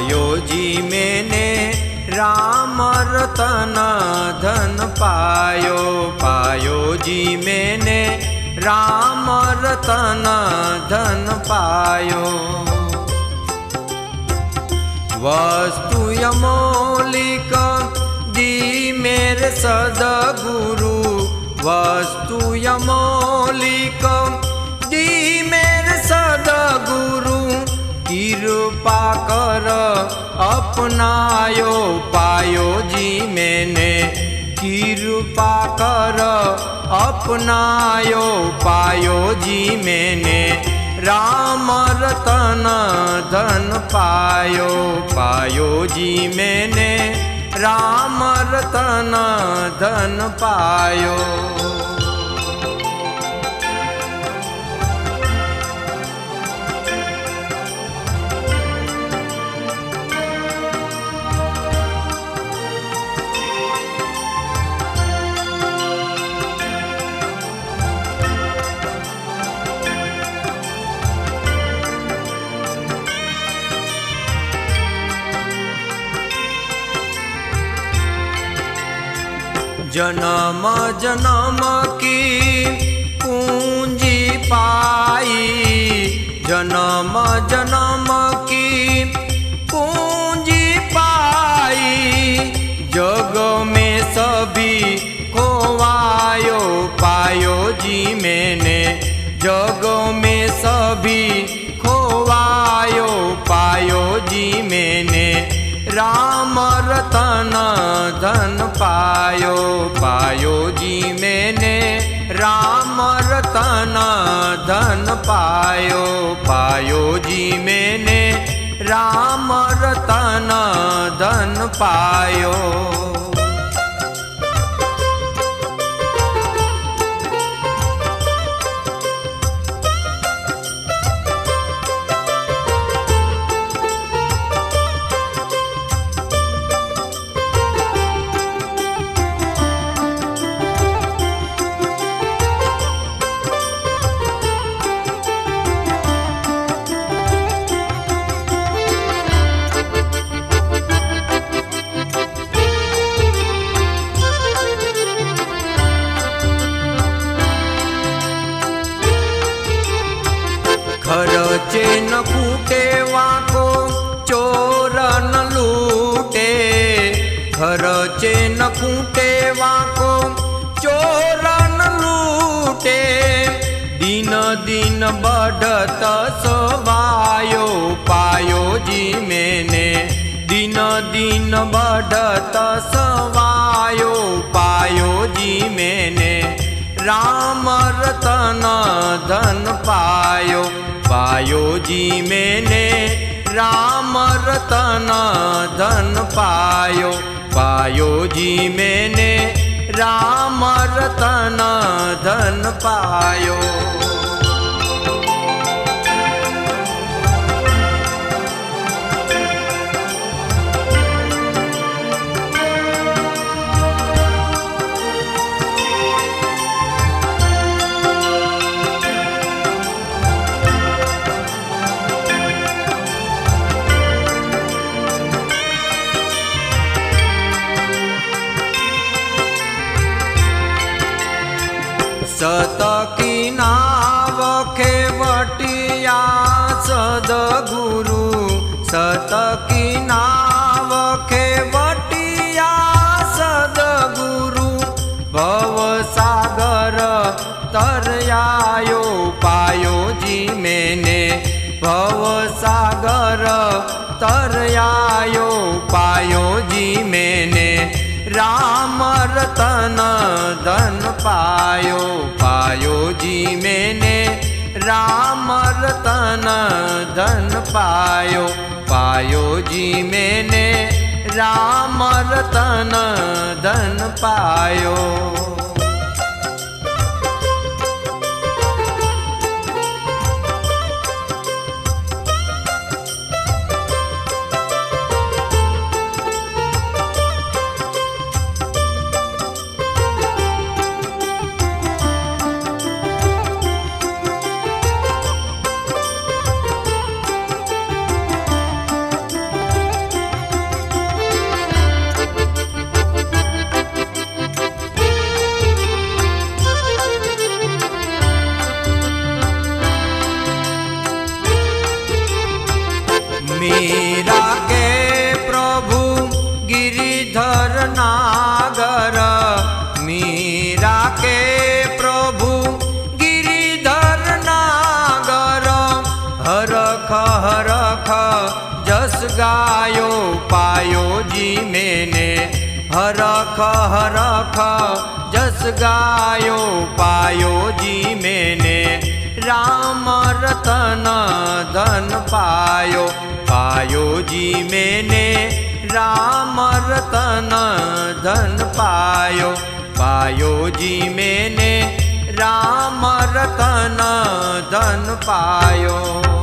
पायो जी मैंने राम रतन धन पायो। पायो जी मैंने राम रतन धन पायो। वस्तु अमौलिक दी मेरे सदगुरु। वस्तु अमौलिक दी मेरे सदगुरु। कृपा कर अपनायो। पायो जी मैंने कृपा कर अपनायो। पायो जी मैंने राम रतन धन पायो। पायो जी मैंने राम रतन धन पायो। जन्म जन्म की पूंजी पाई। जन्म जन्म की पूंजी पाई। जग में सभी खोवायो। पायो जी मैंने जग में सभी खोवायो। पायो जी मैंने राम रतन धन पायो। पायो जी मैंने राम रतन धन पायो। पायो जी मैंने राम रतन धन पायो। खर्चे न फूटे वाको चोर न लूटे। खर्चे न फूटे वाको चोर न लूटे। दिन दिन बढ़त सवायो। पायो जी मैंने दिन दिन बढ़त सवायो। पायो जी मैंने राम रतन धन पायो। पायो जी मैंने राम रतन धन पायो। पायो जी मैंने राम रतन धन पायो। सत की नाव खेवटिया सदगुरु। सत की नाव खेवटिया सदगुरु। भव सागर तरयायो। पायो जी मैंने भव सागर तरयायो। पायो जी मैंने राम रतन धन पायो। पायो जी मैंने राम रतन धन पायो। पायो जी मैंने राम रतन धन पायो। गायो पायो जी मैंने हरख हरख जस गायो पायो जी मैंने राम रतन धन पायो पायो जी मैंने राम रतन धन पायो पायो जी मैंने राम रतन धन पायो।